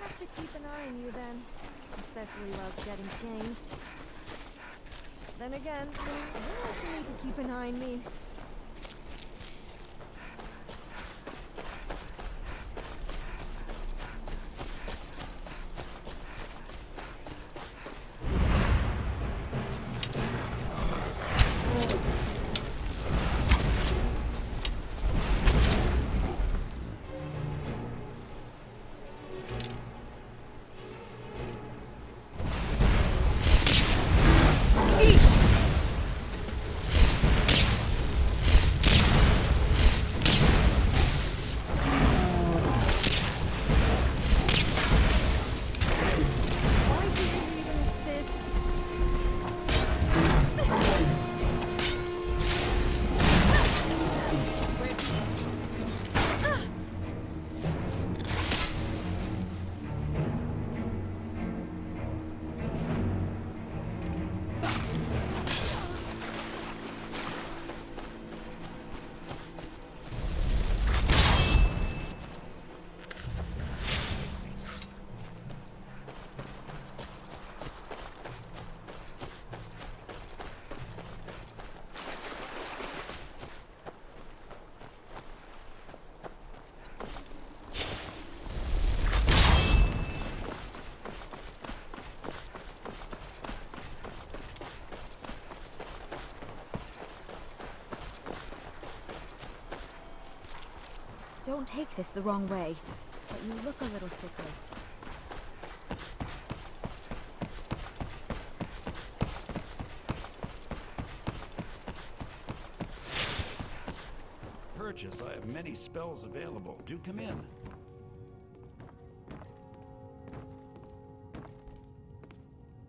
Have to keep an eye on you then, especially whilst getting changed. Then again, you also need to keep an eye on me. Don't take this the wrong way, but you look a little sickly. Purchase. I have many spells available. Do come in.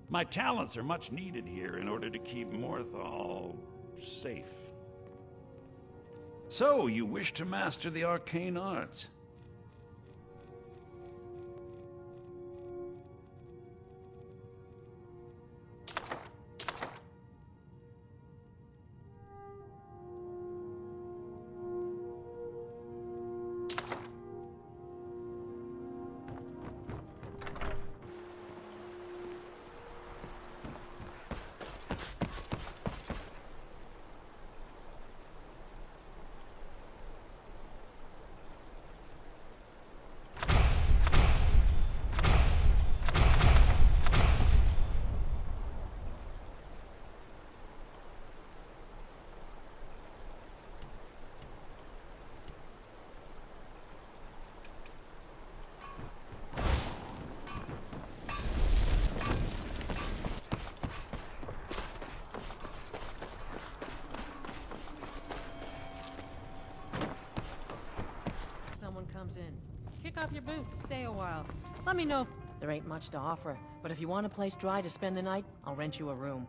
My talents are much needed here in order to keep Morthal safe. So, you wish to master the arcane arts? Comes in. Kick off your boots, stay a while. Let me know. There ain't much to offer, but if you want a place dry to spend the night, I'll rent you a room.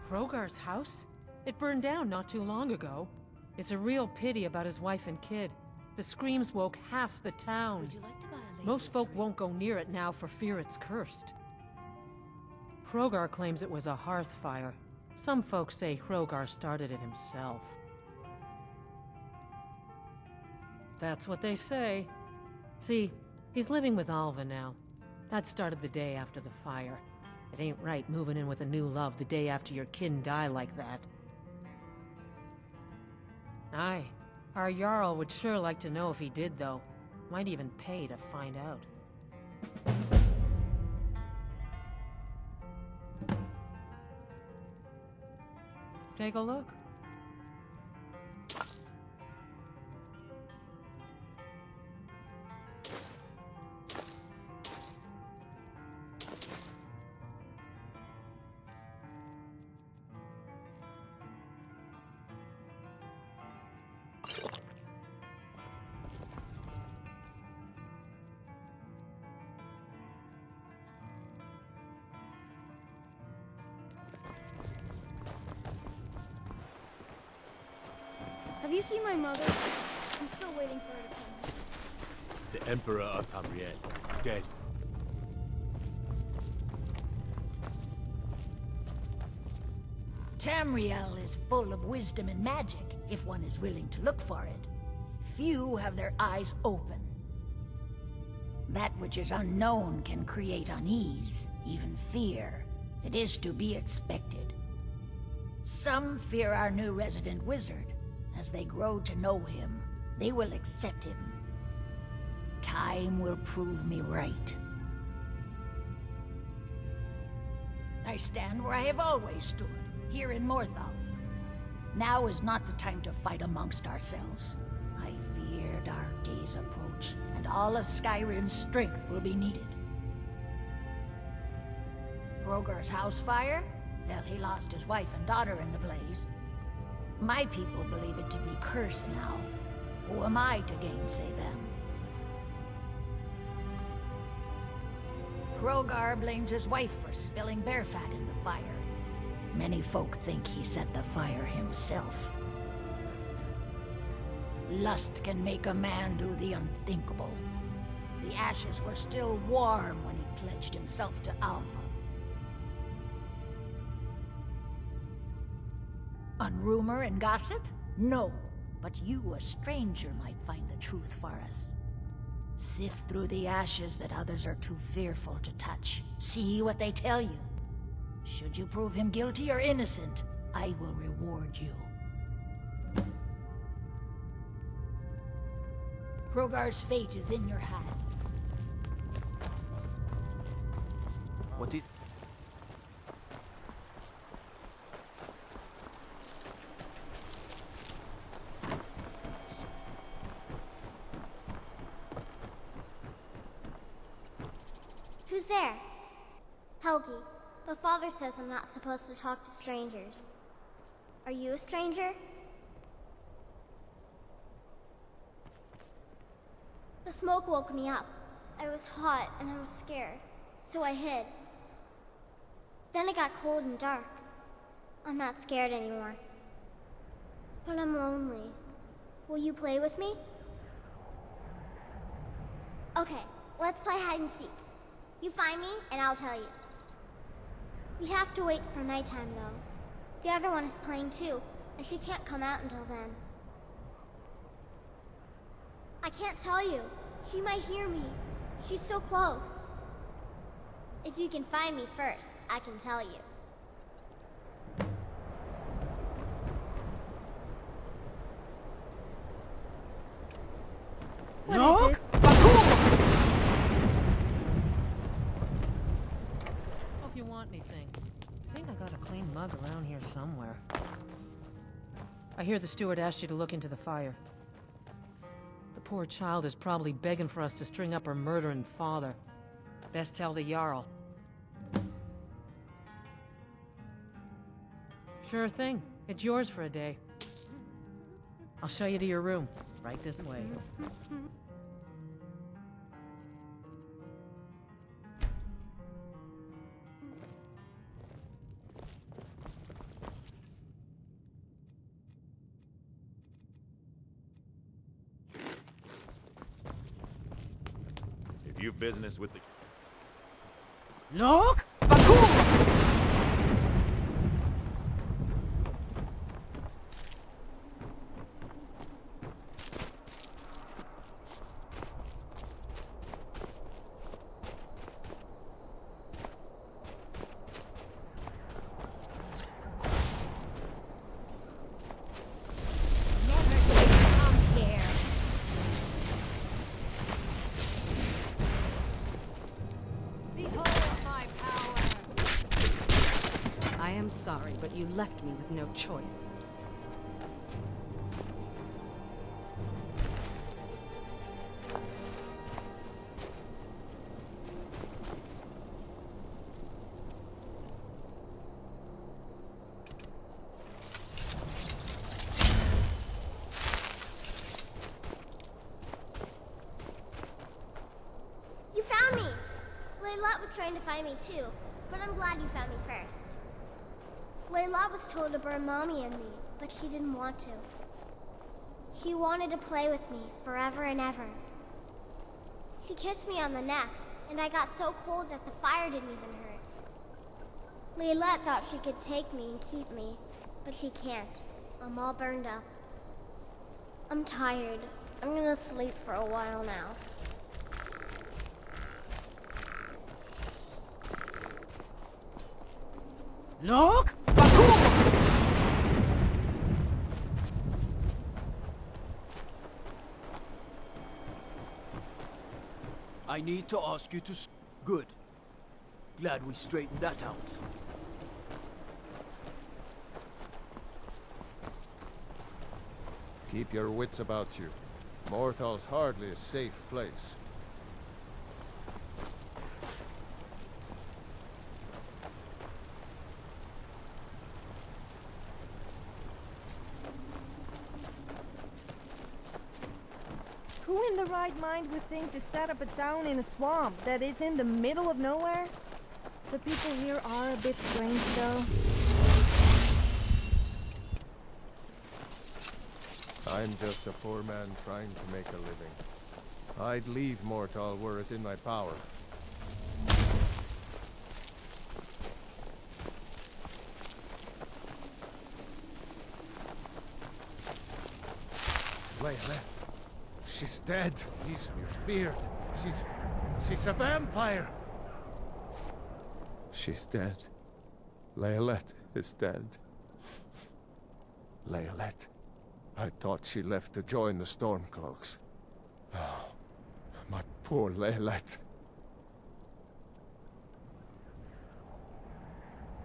Hrogar's house? It burned down not too long ago. It's a real pity about his wife and kid. The screams woke half the town. Would you like to buy a lady? Most folk won't go near it now for fear it's cursed. Hrogar claims it was a hearth fire. Some folks say Hrogar started it himself. That's what they say. See, he's living with Alva now. That started the day after the fire. It ain't right moving in with a new love the day after your kin die like that. Aye, our Jarl would sure like to know if he did, though. Might even pay to find out. Take a look. Have you seen my mother? I'm still waiting for her to come home. The Emperor of Tamriel, dead. Tamriel is full of wisdom and magic, if one is willing to look for it. Few have their eyes open. That which is unknown can create unease, even fear. It is to be expected. Some fear our new resident wizard. As they grow to know him, they will accept him. Time will prove me right. I stand where I have always stood, here in Morthal. Now is not the time to fight amongst ourselves. I fear dark days approach, and all of Skyrim's strength will be needed. Rogar's house fire? Well, he lost his wife and daughter in the blaze. My people believe it to be cursed now. Who am I to gainsay them? Rogar blames his wife for spilling bear fat in the fire. Many folk think he set the fire himself. Lust can make a man do the unthinkable. The ashes were still warm when he pledged himself to Alva. On rumor and gossip? No. But you, a stranger, might find the truth for us. Sift through the ashes that others are too fearful to touch. See what they tell you. Should you prove him guilty or innocent, I will reward you. Rogar's fate is in your hands. What did... Who's there? Helgi, but Father says I'm not supposed to talk to strangers. Are you a stranger? The smoke woke me up. I was hot and I was scared, so I hid. Then it got cold and dark. I'm not scared anymore. But I'm lonely. Will you play with me? Okay, let's play hide and seek. You find me, and I'll tell you. We have to wait for nighttime, though. The other one is playing too, and she can't come out until then. I can't tell you. She might hear me. She's so close. If you can find me first, I can tell you. What is it? If you want anything, I think I got a clean mug around here somewhere. I hear the steward asked you to look into the fire. The poor child is probably begging for us to string up her murdering father. Best tell the Jarl. Sure thing. It's yours for a day. I'll show you to your room. Right this way. If you've business with the... Look! I am sorry, but you left me with no choice. You found me! Layla was trying to find me too, but I'm glad you found me first. Layla was told to burn Mommy and me, but she didn't want to. She wanted to play with me forever and ever. She kissed me on the neck, and I got so cold that the fire didn't even hurt. Leylette thought she could take me and keep me, but she can't. I'm all burned up. I'm tired. I'm gonna sleep for a while now. Look! I need to ask you to Good. Glad we straightened that out. Keep your wits about you. Morthal's hardly a safe place. Who in the right mind would think to set up a town in a swamp that is in the middle of nowhere? The people here are a bit strange, though. I'm just a poor man trying to make a living. I'd leave Mortal were it in my power. Layla. She's dead. Eastmir's beard. She's a vampire. She's dead. Layalette is dead. Layalette. I thought she left to join the Stormcloaks. Oh, my poor Layalette.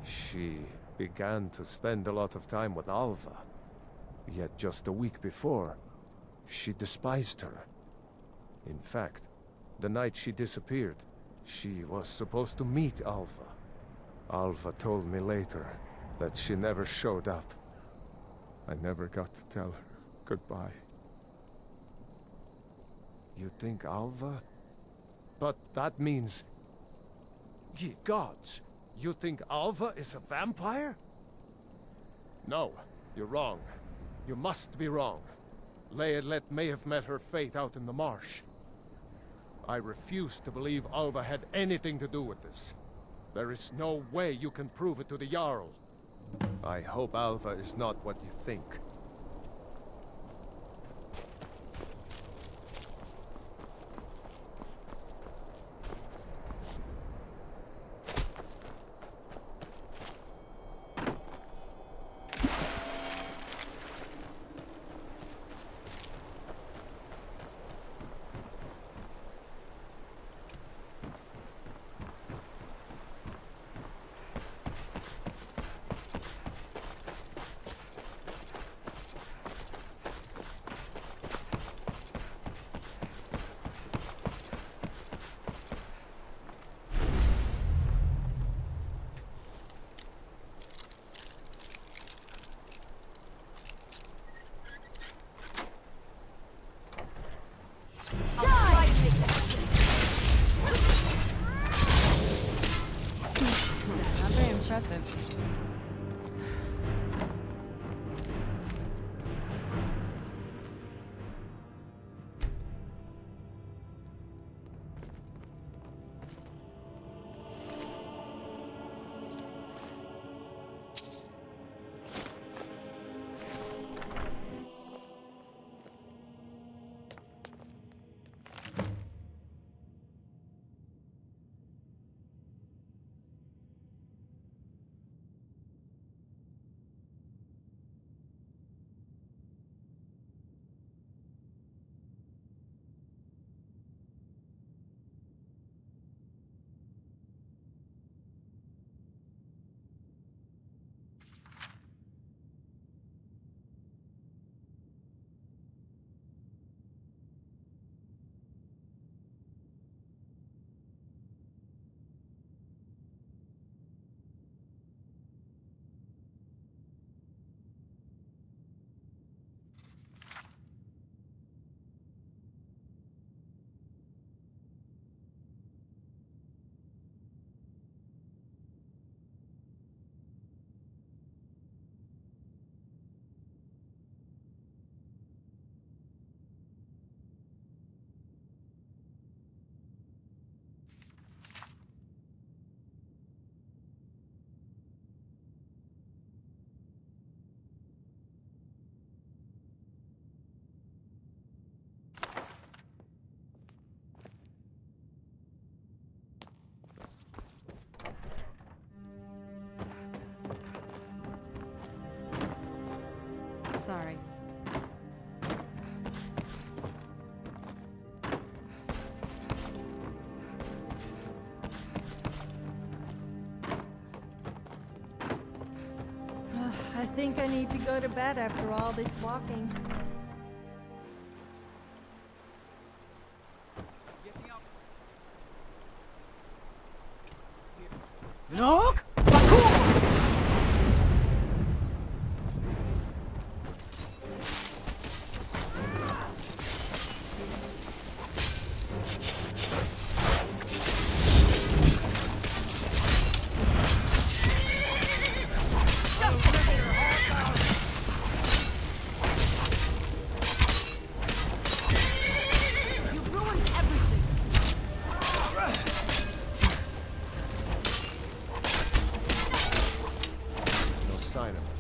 She began to spend a lot of time with Alva. Yet just a week before, she despised her. In fact, the night she disappeared, she was supposed to meet Alva. Alva told me later that she never showed up. I never got to tell her goodbye. You think Alva? But that means... Ye gods! You think Alva is a vampire? No, you're wrong. You must be wrong. Layalette may have met her fate out in the marsh. I refuse to believe Alva had anything to do with this. There is no way you can prove it to the Jarl. I hope Alva is not what you think. Not very impressive. Sorry. I think I need to go to bed after all this walking. Look! No sign of it.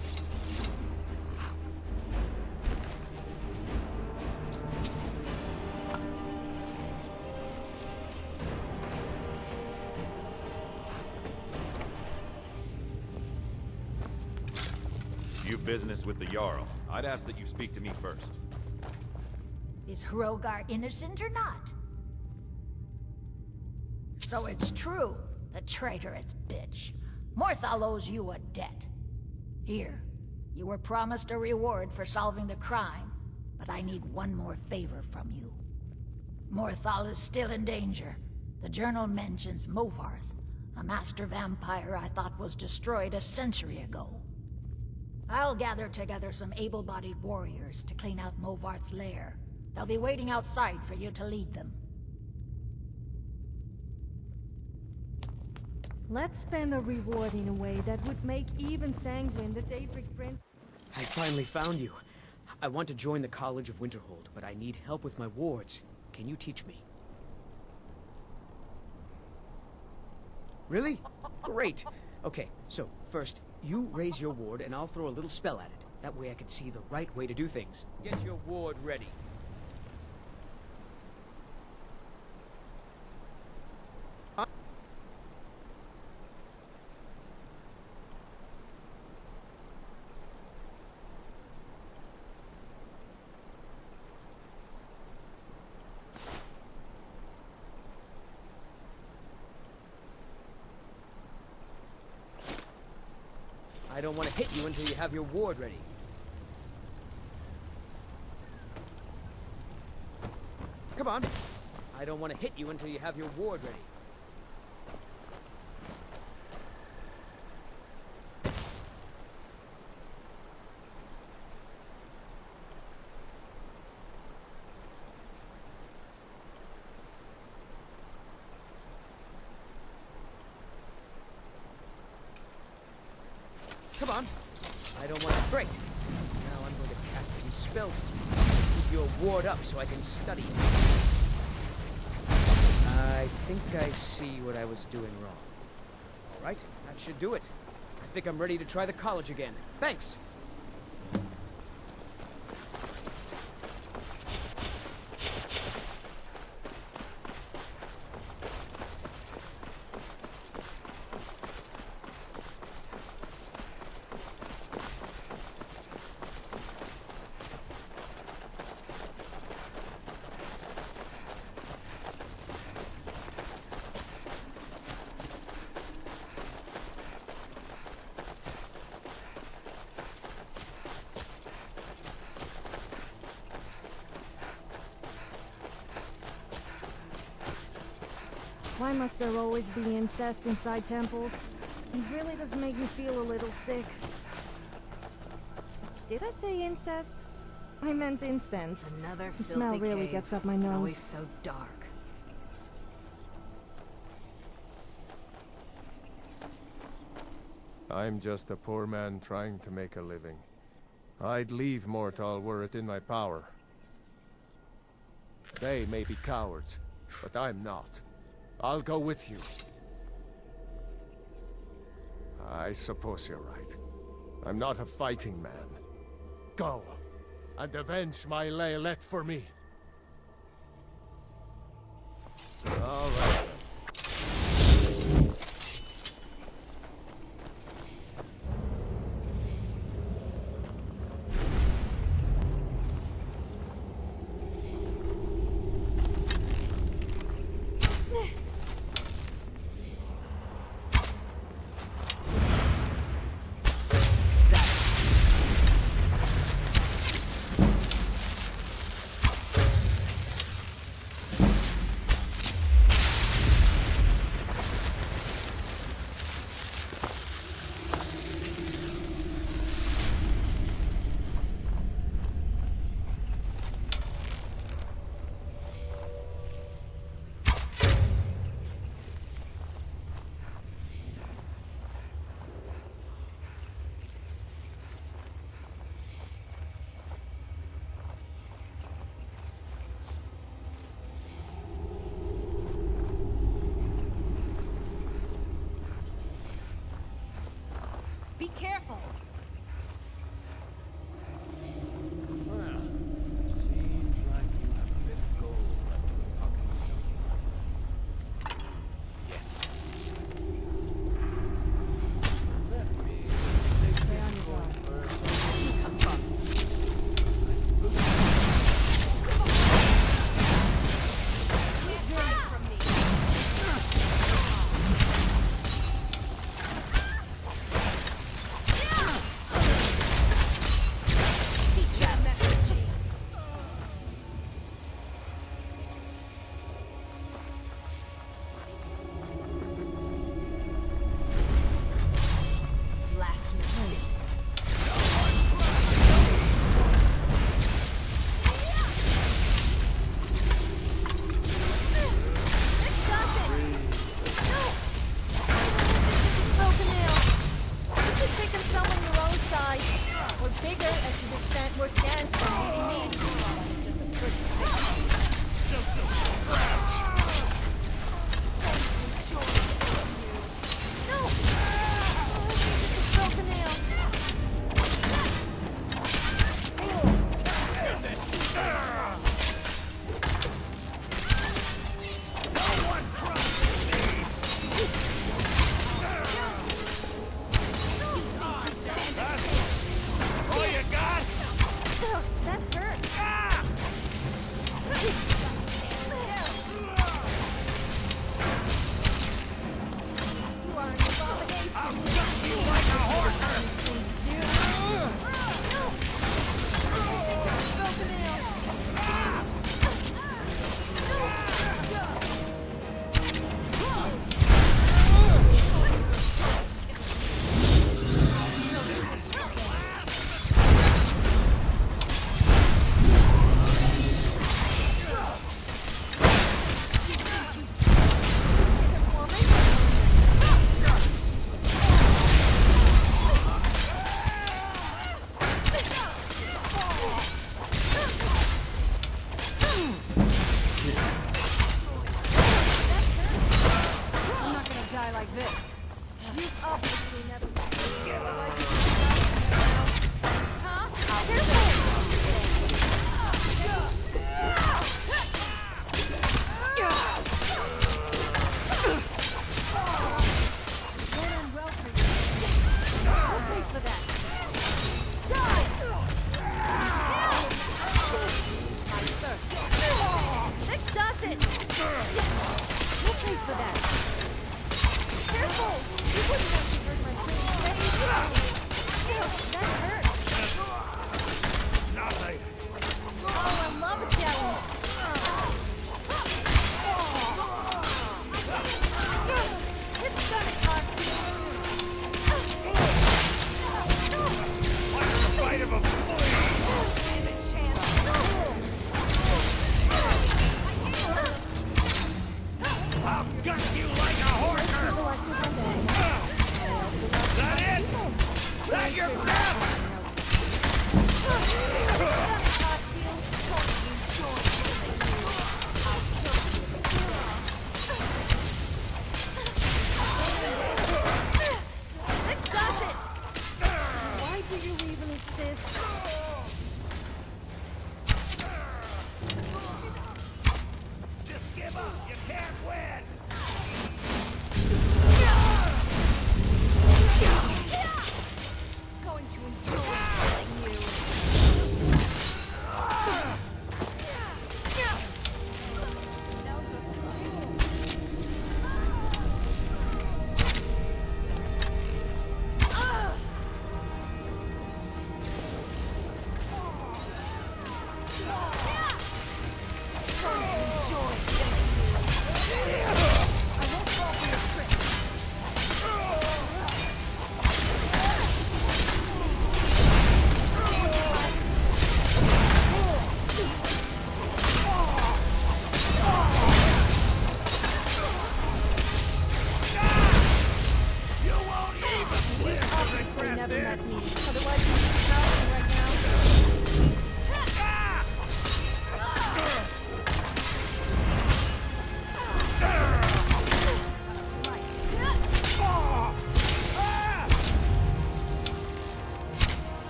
You business with the Jarl. I'd ask that you speak to me first. Is Hrogar innocent or not? So it's true, the traitorous bitch. Morthal owes you a debt. Here, you were promised a reward for solving the crime, but I need one more favor from you. Morthal is still in danger. The journal mentions Movarth, a master vampire I thought was destroyed a century ago. I'll gather together some able-bodied warriors to clean out Movarth's lair. They'll be waiting outside for you to lead them. Let's spend a reward in a way that would make even sanguine the Daedric Prince. I finally found you. I want to join the College of Winterhold, but I need help with my wards. Can you teach me? Really? Great. Okay, so first, you raise your ward and I'll throw a little spell at it. That way I can see the right way to do things. Get your ward ready. I don't want to hit you until you have your ward ready. Come on. I don't want to hit you until you have your ward ready. Come on. I don't want to break. Now I'm going to cast some spells. Keep your ward up so I can study. I think I see what I was doing wrong. All right, that should do it. I think I'm ready to try the college again. Thanks! Why must there always be incest inside temples? It really does make me feel a little sick. Did I say incest? I meant incense. Another The smell filthy really cave. gets up my Always nose. so dark. I'm just a poor man trying to make a living. I'd leave Mortal were it in my power. They may be cowards, but I'm not. I'll go with you. I suppose you're right. I'm not a fighting man. Go, and avenge my Laylet for me. All right. Be careful! Well, seems like you have a bit of gold left in the pockets, don't you? Yes. Let me take this coin first. Come from.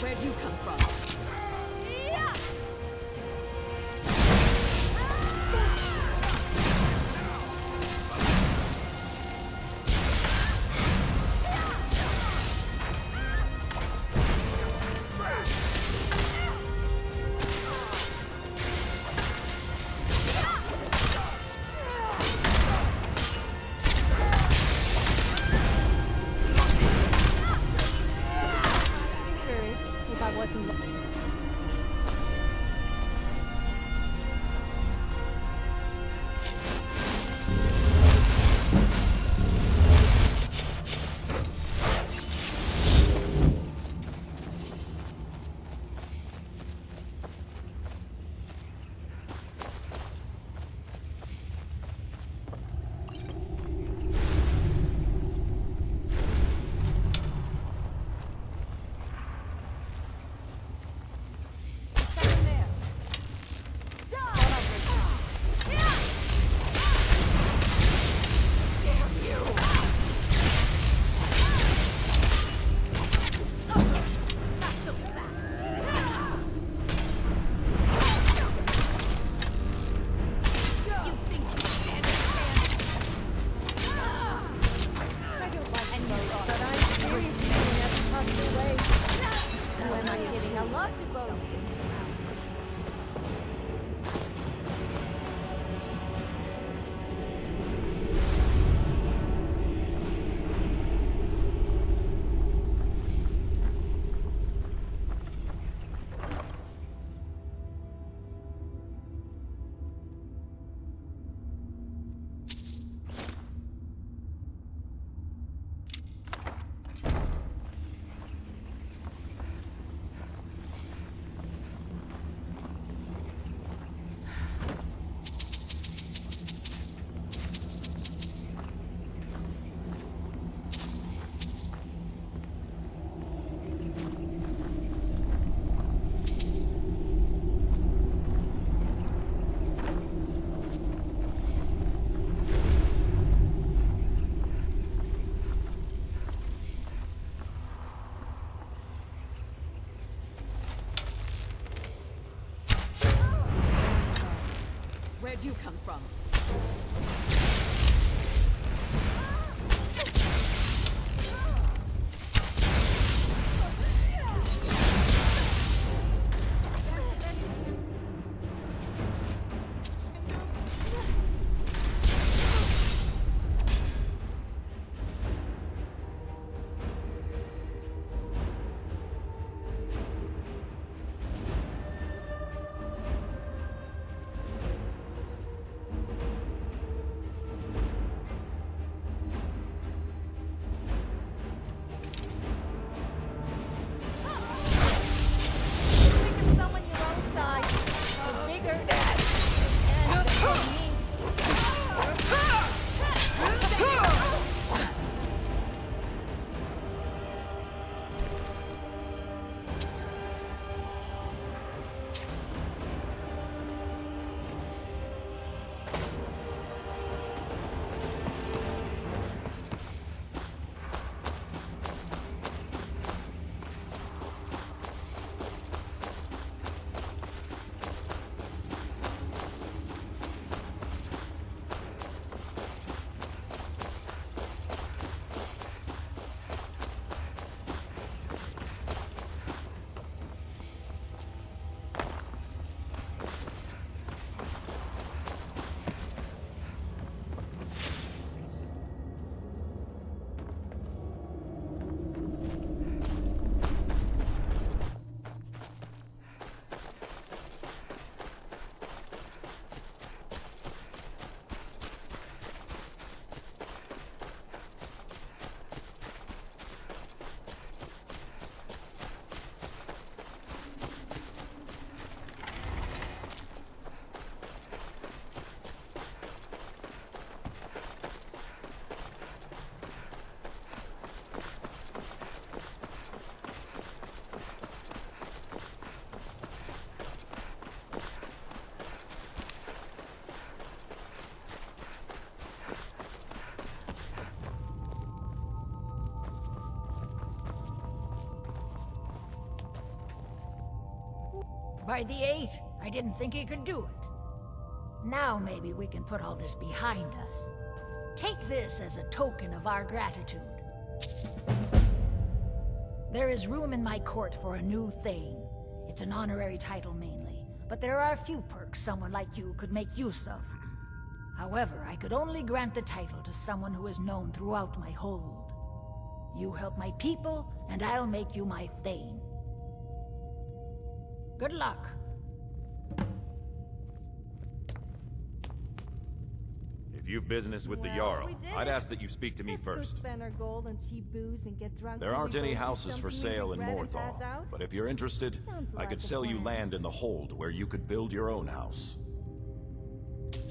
Where'd you come from? If I wasn't Where'd you come from? By the 8, I didn't think he could do it. Now maybe we can put all this behind us. Take this as a token of our gratitude. There is room in my court for a new thane. It's an honorary title mainly, but there are a few perks someone like you could make use of. However, I could only grant the title to someone who is known throughout my hold. You help my people, and I'll make you my thane. Good luck. If you've business with the Well, Jarl, we did I'd it. ask that you speak to me Let's first. go spend our gold on cheap booze and get drunk. There till aren't we any both do houses for something we sale in regret and pass Morthal, out. but if you're interested, Sounds I like could a sell you plan. land in the hold where you could build your own house.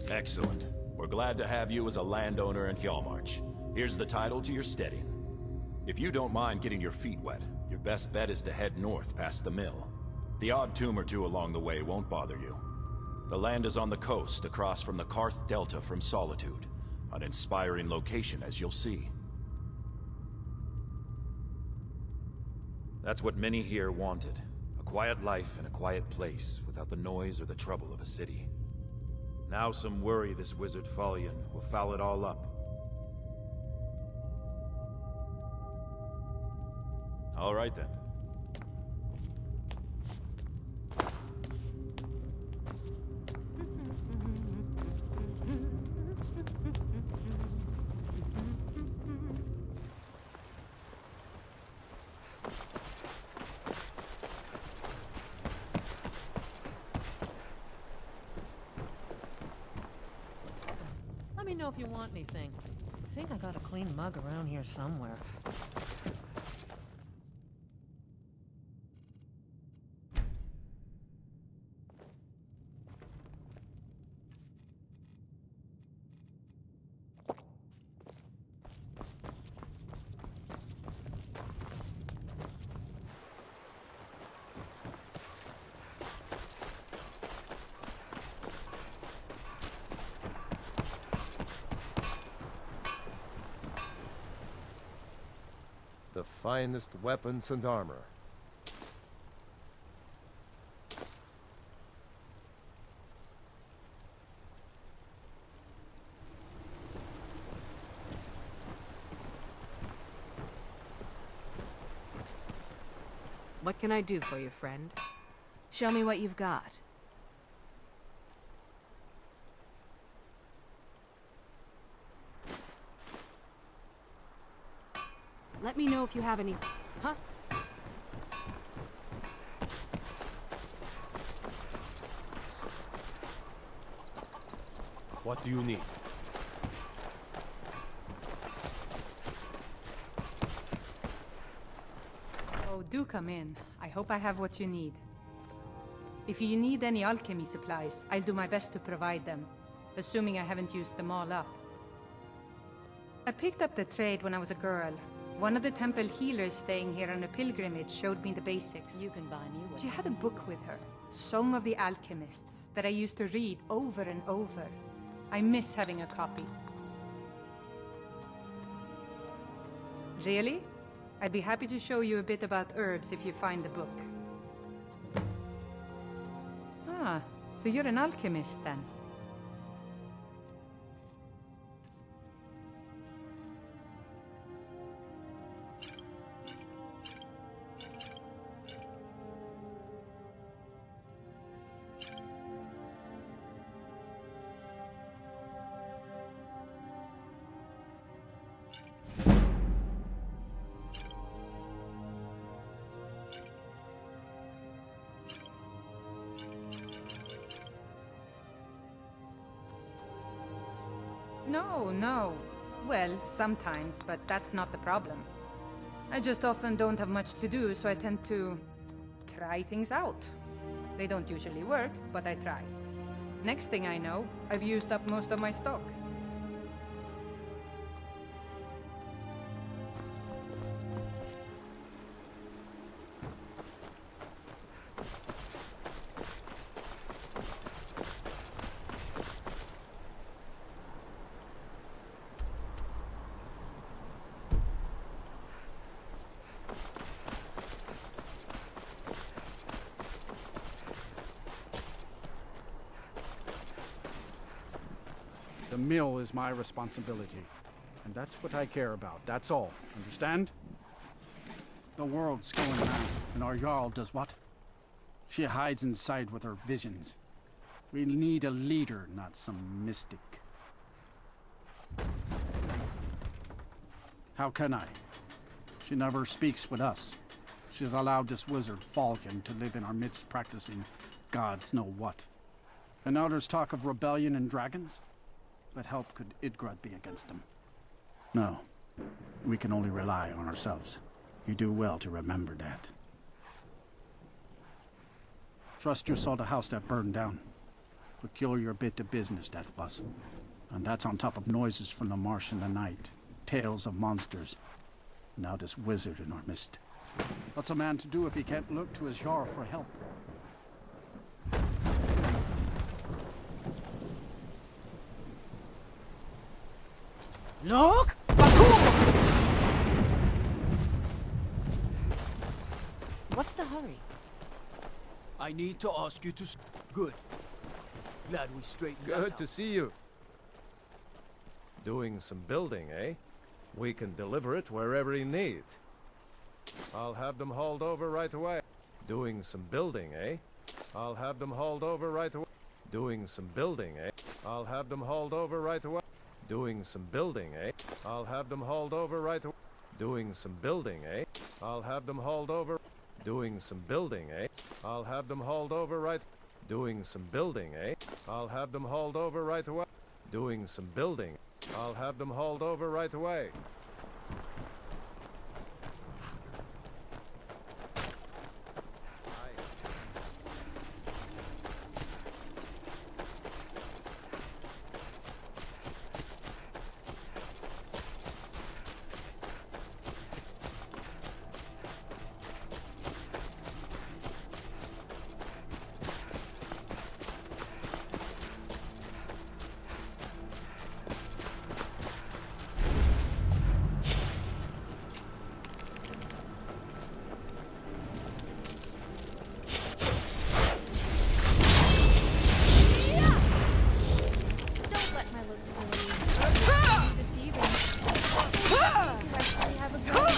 Excellent. We're glad to have you as a landowner in Hjalmarch. Here's the title to your steading. If you don't mind getting your feet wet, your best bet is to head north past the mill. The odd tomb or two along the way won't bother you. The land is on the coast, across from the Karth Delta from Solitude. An inspiring location, as you'll see. That's what many here wanted. A quiet life in a quiet place, without the noise or the trouble of a city. Now some worry this wizard Fallion will foul it all up. All right then. Let me know if you want anything. I think I got a clean mug around here somewhere. The finest weapons and armor. What can I do for you, friend? Show me what you've got. Let me know if you have any... Huh? What do you need? Oh, do come in. I hope I have what you need. If you need any alchemy supplies, I'll do my best to provide them, assuming I haven't used them all up. I picked up the trade when I was a girl. One of the temple healers staying here on a pilgrimage showed me the basics. You can buy me what She had a book with her, Song of the Alchemists, that I used to read over and over. I miss having a copy. Really? I'd be happy to show you a bit about herbs if you find the book. Ah, so you're an alchemist then? No. Well, sometimes, but that's not the problem. I just often don't have much to do, so I tend to try things out. They don't usually work, but I try. Next thing I know, I've used up most of my stock. mill is my responsibility. And that's what I care about, that's all. Understand? The world's going mad, and our Jarl does what? She hides inside with her visions. We need a leader, not some mystic. How can I? She never speaks with us. She's allowed this wizard, Falcon, to live in our midst practicing gods know what. And now there's talk of rebellion and dragons? What help could Idgrad be against them? No. We can only rely on ourselves. You do well to remember that. Trust you saw the house that burned down. Peculiar bit of business that was. And that's on top of noises from the marsh in the night. Tales of monsters. Now this wizard in our midst. What's a man to do if he can't look to his Jarl for help? Look! What's the hurry? I need to ask you to... Good. Glad we straightened that Good out. to see you. Doing some building, eh? We can deliver it wherever you need. I'll have them hauled over right away. Doing some building, eh? I'll have them hauled over right away. Doing some building, eh? I'll have them hauled over right away. Doing some building, eh? I'll have them hauled over right away. Doing some building, eh? I'll have them hauled over. Doing some building, eh? I'll have them hauled over right. Doing some building, eh? I'll have them hauled over right away. Doing some building. I'll have them hauled over right away. Don't let my looks fool you. Deceiving. You actually have a good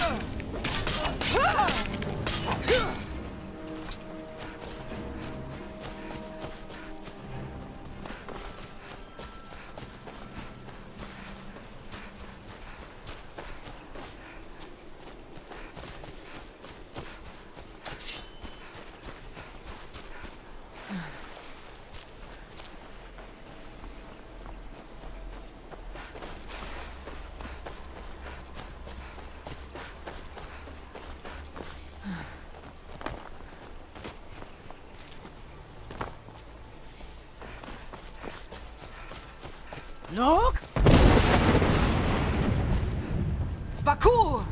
Look! Bakur!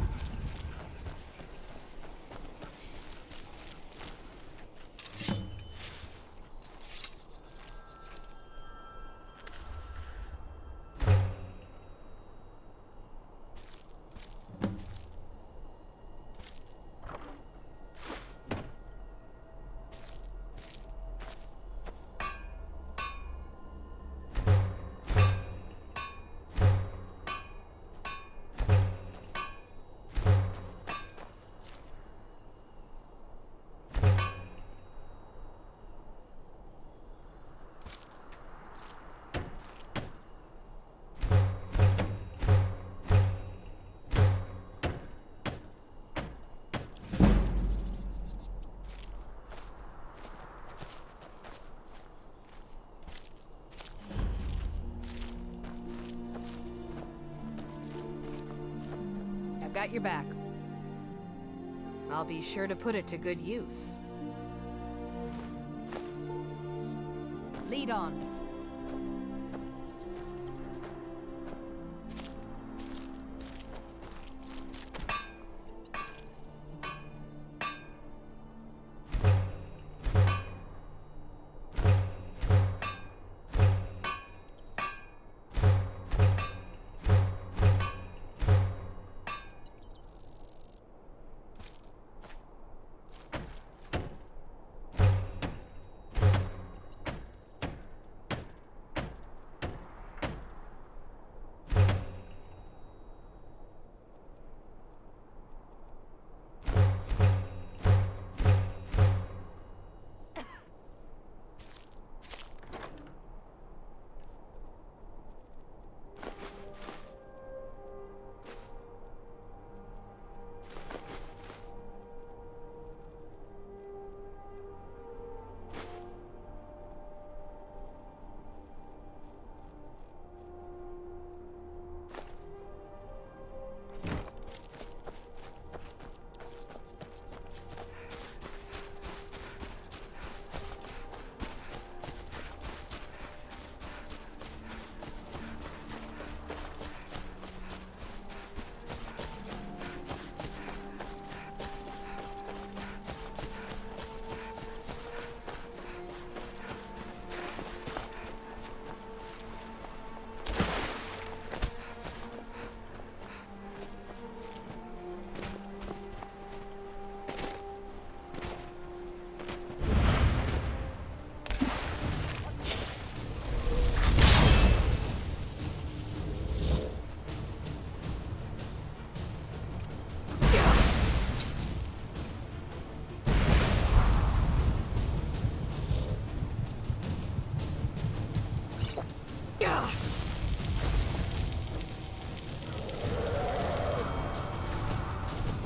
I've got your back. I'll be sure to put it to good use. Lead on.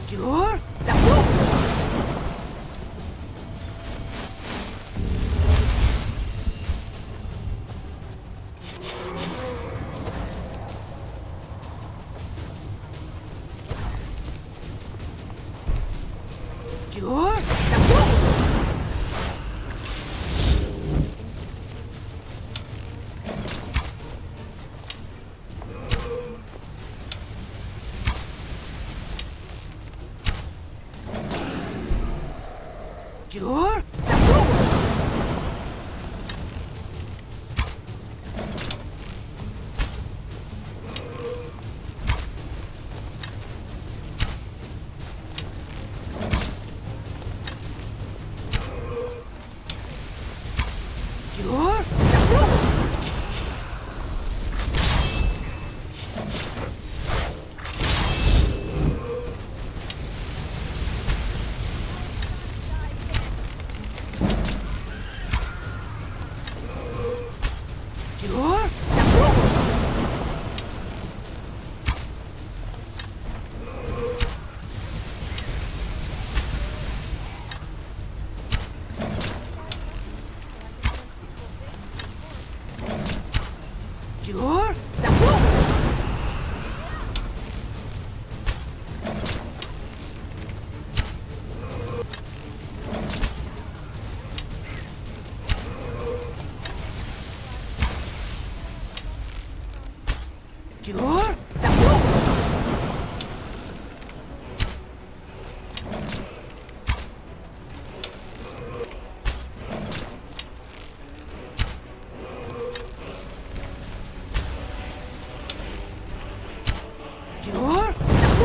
Jur, Zapu! Jur, Zapu! Jur, Zapu! Jur, Zapu! Jur, Zapu! Jur, Zapu! Jur, Zapu! Jur, Zapu!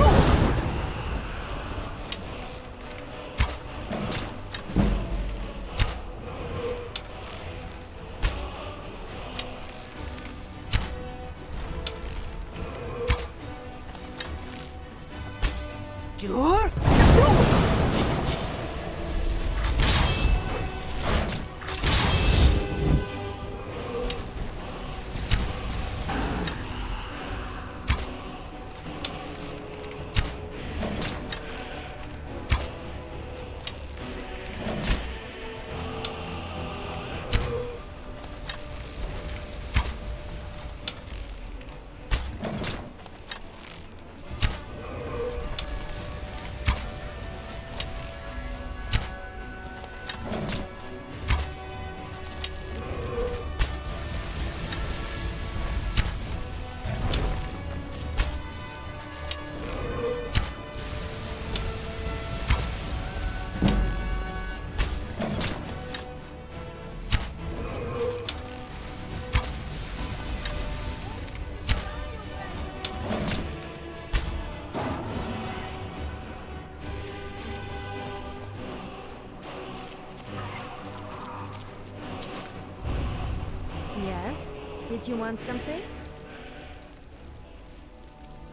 Jur, Zapu! Yes? Did you want something?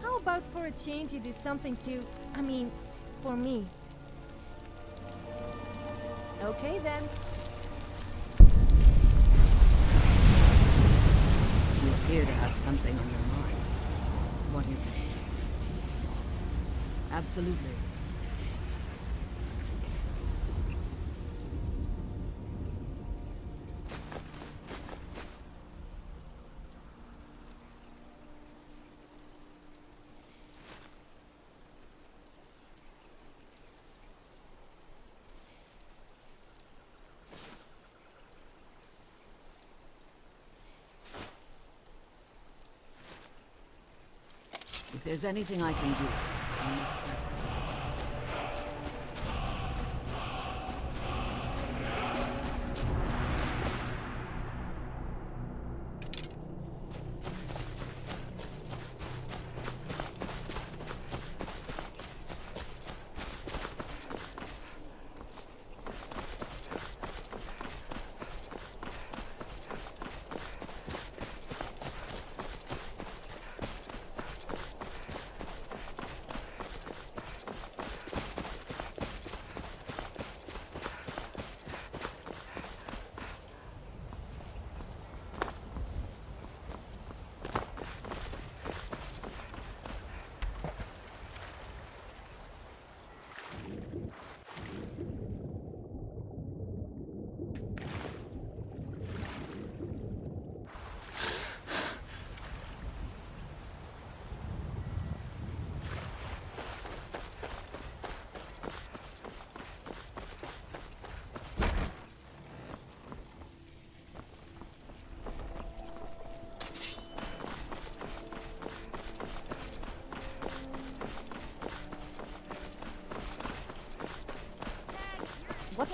How about for a change you do something for me? Okay then. You appear to have something on your mind. What is it? Absolutely. If there's anything I can do, I must help.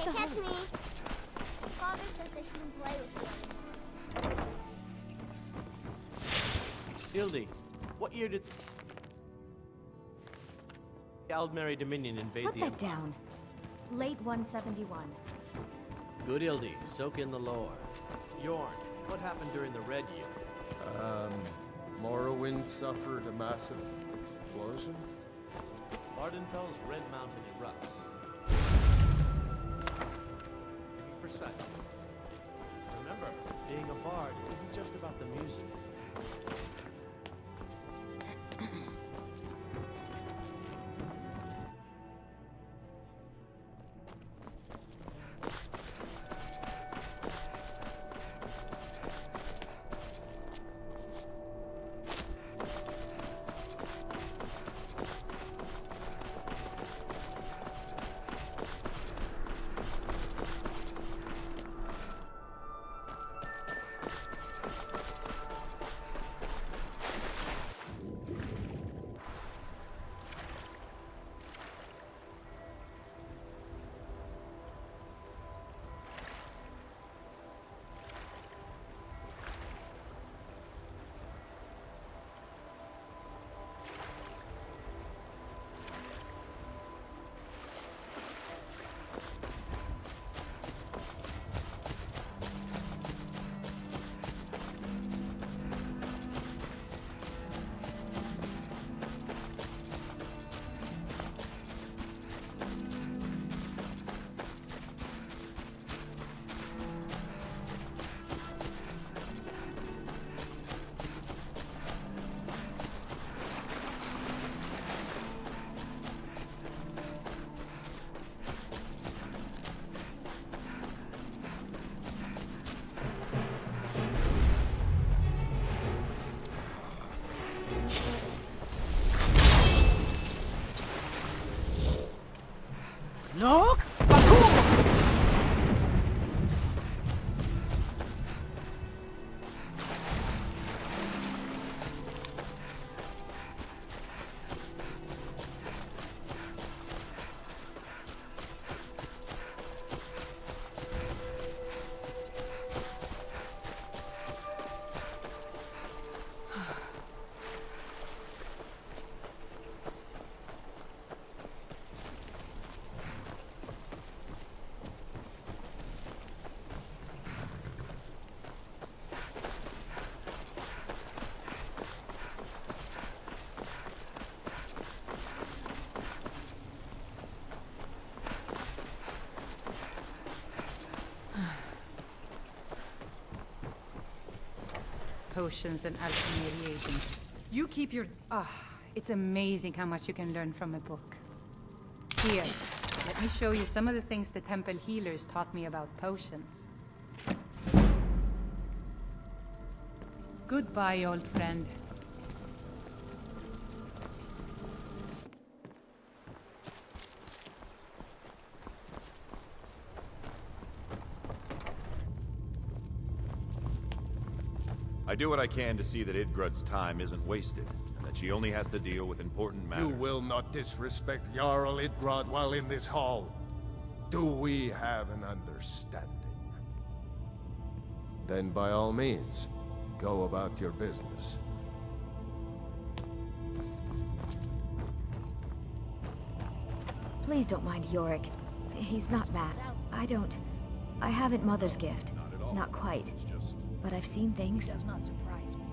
Can't catch me. Father says I shouldn't play with you. Ildi, what year did the Aldmeri Dominion invade Put the that Empire? down. Late 171. Good Ildi, soak in the lore. Yorn, what happened during the Red Year? Morrowind suffered a massive explosion. Ardenfel's Red Mountain erupts. To be precise. Remember, being a bard isn't just about the music. Look! Potions and alchemy reagents. You keep your... it's amazing how much you can learn from a book. Here, let me show you some of the things the temple healers taught me about potions. Goodbye, old friend. I do what I can to see that Idgrud's time isn't wasted, and that she only has to deal with important matters. You will not disrespect Jarl Idgrad while in this hall. Do we have an understanding? Then by all means, go about your business. Please don't mind Yorick. He's not bad. I haven't Mother's gift. Not at all. Not quite. It's just... But I've seen things. Does not surprise me.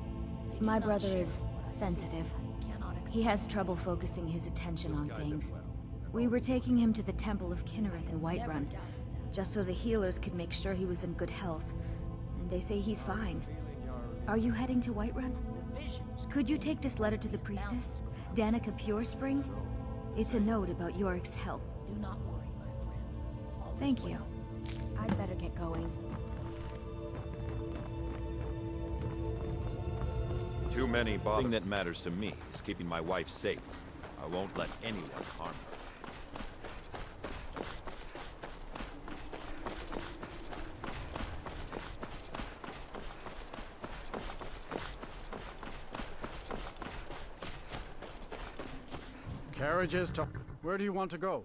They do My not brother share is what I see. sensitive. I cannot He has trouble focusing his attention just on guide them things. well. We were taking him to the Temple of Kinnereth in Never Whiterun, doubted that. just so the healers could make sure he was in good health. And they say he's fine. Are you heading to Whiterun? The visions. Could you take this letter to the priestess, Danica Purespring? It's a note about Yorick's health. Do not worry, my friend. All is Thank well. you. I'd better get going. Too many bother. The thing that matters to me is keeping my wife safe. I won't let anyone harm her. Carriages to... Where do you want to go?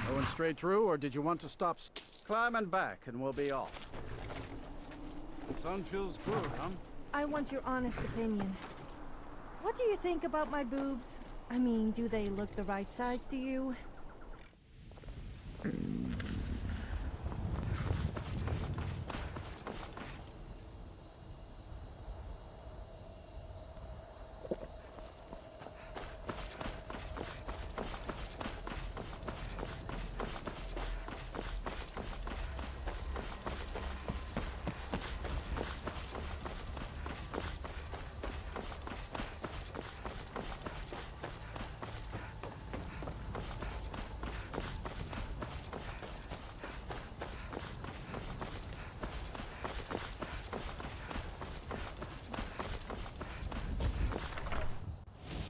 Going straight through, or did you want to stop? Climbing back, and we'll be off. Sun feels good, huh? I want your honest opinion. What do you think about my boobs? I mean, do they look the right size to you?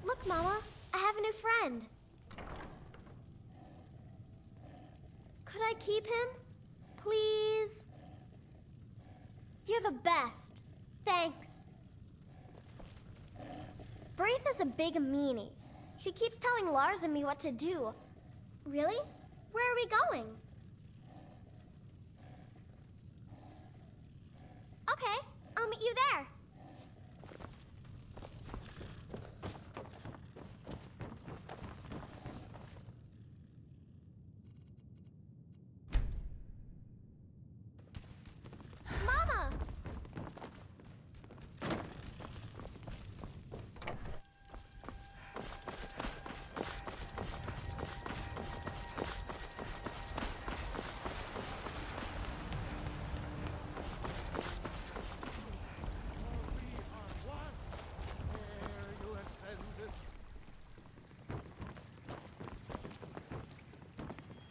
Look, Mama, I have a new friend. Could I keep him? Please? You're the best. Thanks. Braith is a big meanie. She keeps telling Lars and me what to do. Really? Where are we going? Okay, I'll meet you there. Mama!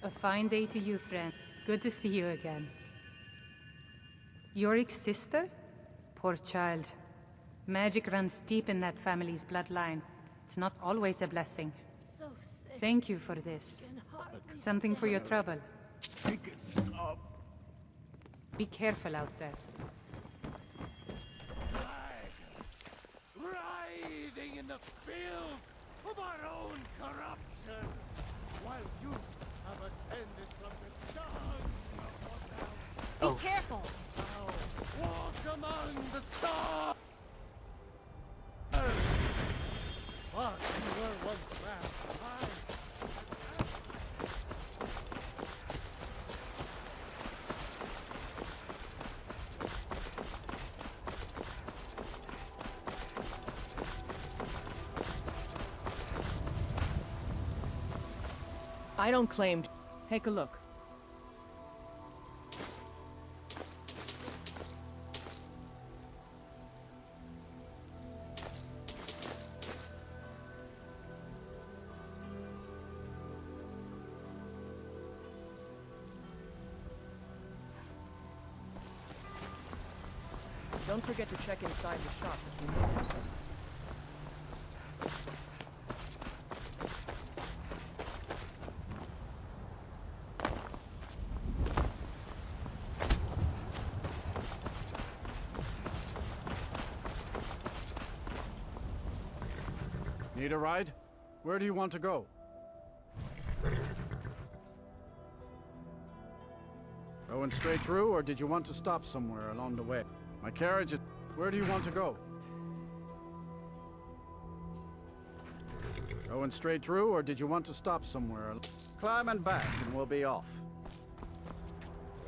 A fine day to you, friend. Good to see you again. Yorick's sister? Poor child. Magic runs deep in that family's bloodline. It's not always a blessing. So sick. Thank you for this. Something for your trouble. Be careful out there. Writhing in the field of our own corruption, while you have ascended from the dust. Be careful. Now walk among the stars. But you were once mankind. I don't claim. Take a look. Don't forget to check inside the shop if you need it. Need a ride? Where do you want to go? Going straight through, or did you want to stop somewhere along the way? My carriage is... Where do you want to go? Going straight through, or did you want to stop somewhere? Climbing back, and we'll be off.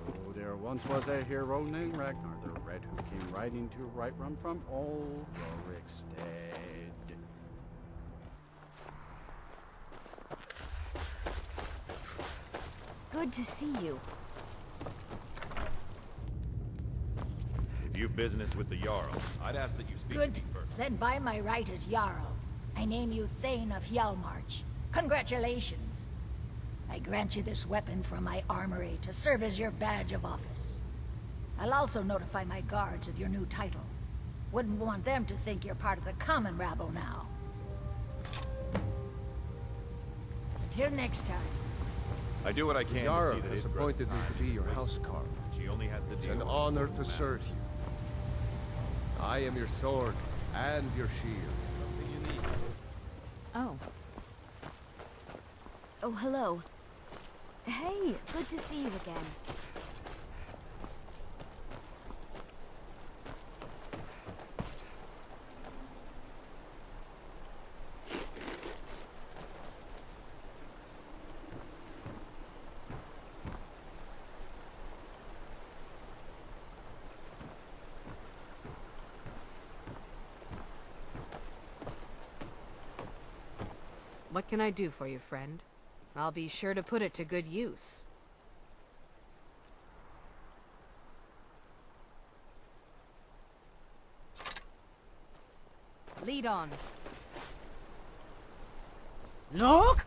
Oh, there once was a hero named Ragnar the Red who came riding to Whiterun from old Rorikstead. Good to see you. If you've business with the Jarl, I'd ask that you speak Good. to me first. Then by my right as Jarl, I name you Thane of Hjalmarch. Congratulations. I grant you this weapon from my armory to serve as your badge of office. I'll also notify my guards of your new title. Wouldn't want them to think you're part of the common rabble now. Until next time. I do what I can to Jarl see that has Idr's appointed me time to be is your wasted. housecarl. She only has to It's deal an with honor important to serve matters. you. I am your sword and your shield. Something you need. Oh. Oh, hello. Hey, good to see you again. What can I do for you, friend? I'll be sure to put it to good use. Lead on. Look!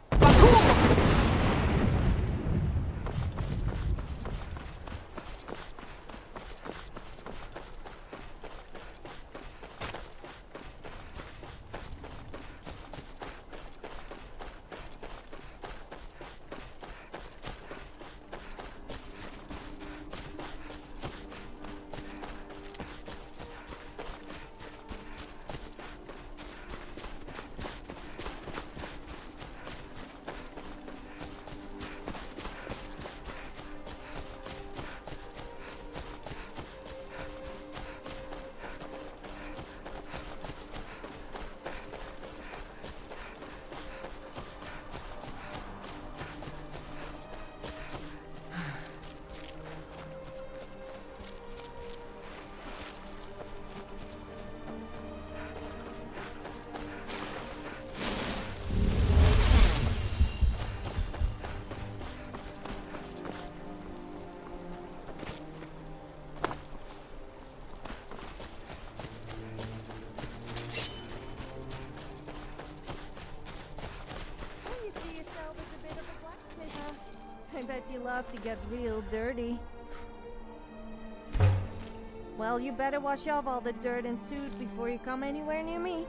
I bet you love to get real dirty. Well, you better wash off all the dirt and soot before you come anywhere near me.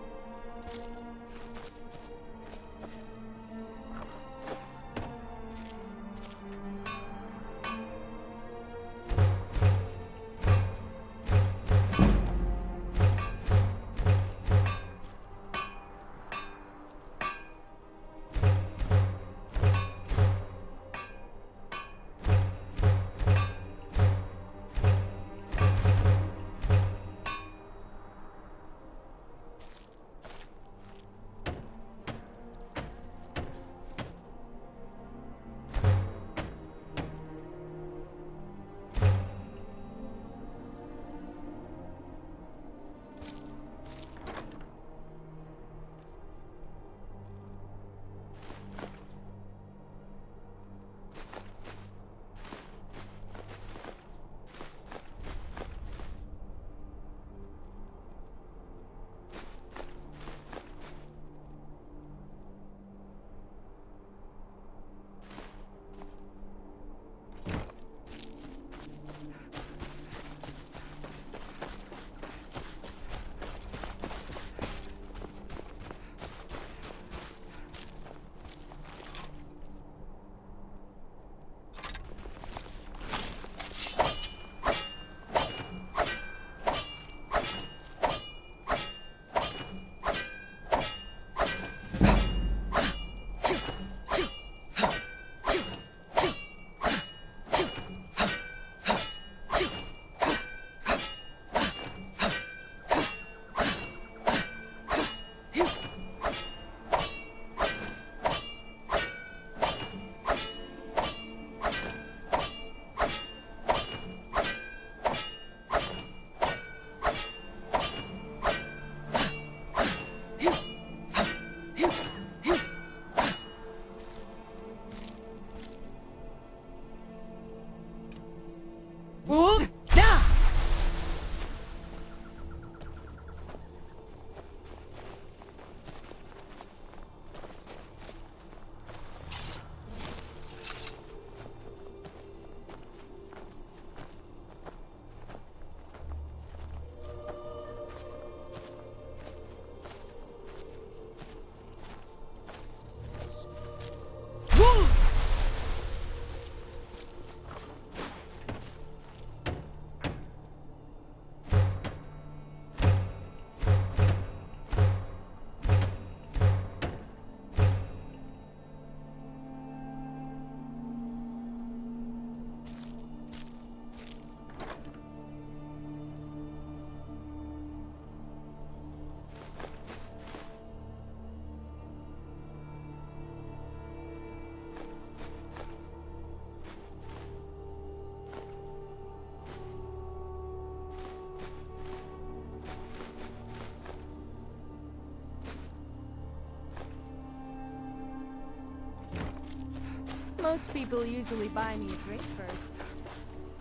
Most people usually buy me a drink first.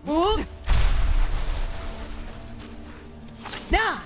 Hold! Nah!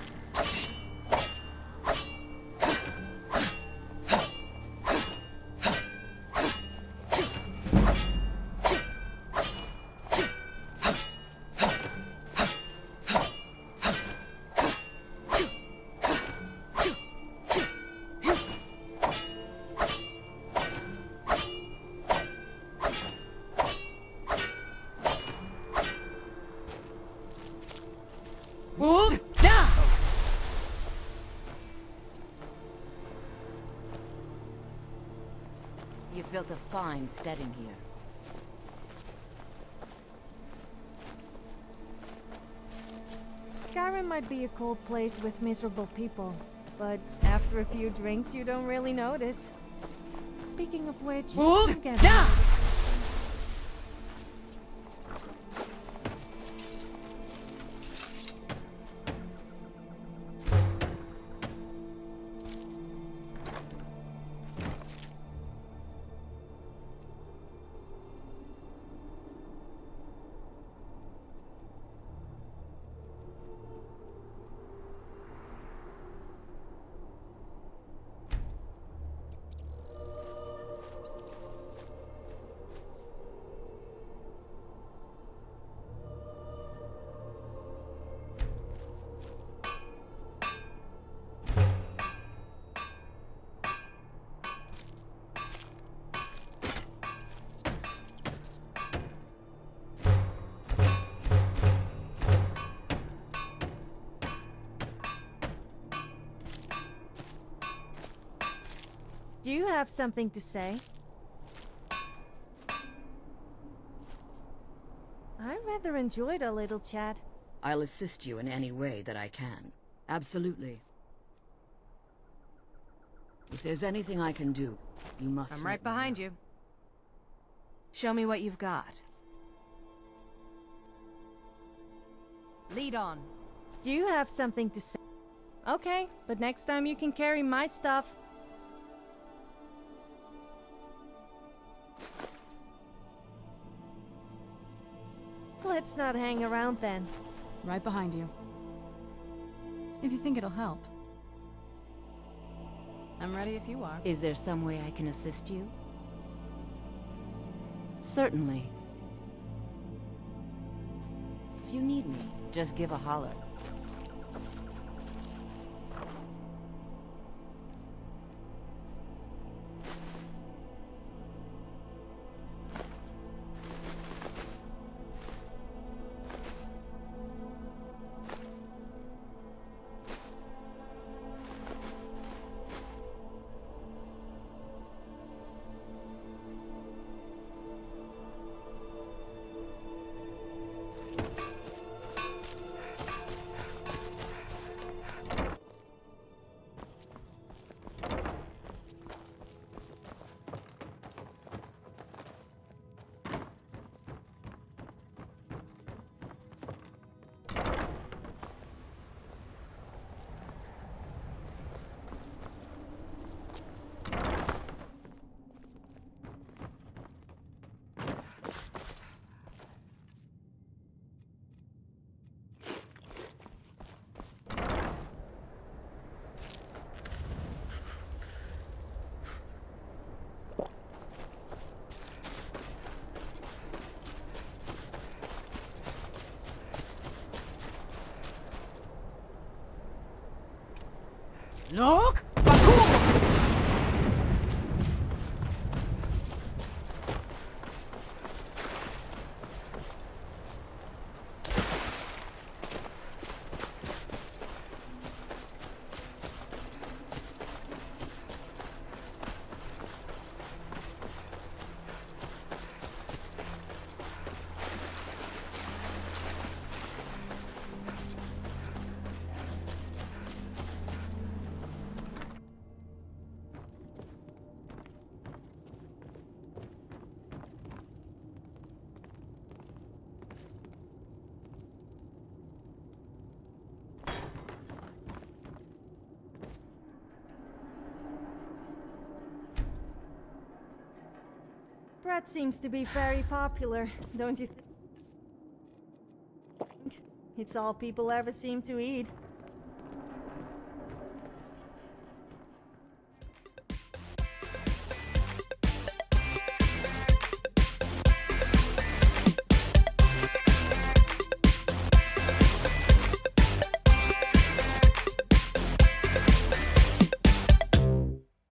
Hold! Now! You've built a fine steading here. Skyrim might be a cold place with miserable people, but after a few drinks, you don't really notice. Speaking of which, Hold! you get Now! Do you have something to say? I rather enjoyed our little chat. I'll assist you in any way that I can. Absolutely. If there's anything I can do, you must. I'm right behind you. Show me what you've got. Lead on. Do you have something to say? Okay, but next time you can carry my stuff. Let's not hang around then. Right behind you. If you think it'll help. I'm ready if you are. Is there some way I can assist you? Certainly. If you need me, just give a holler. Look! bread seems to be very popular, don't you think? It's all people ever seem to eat.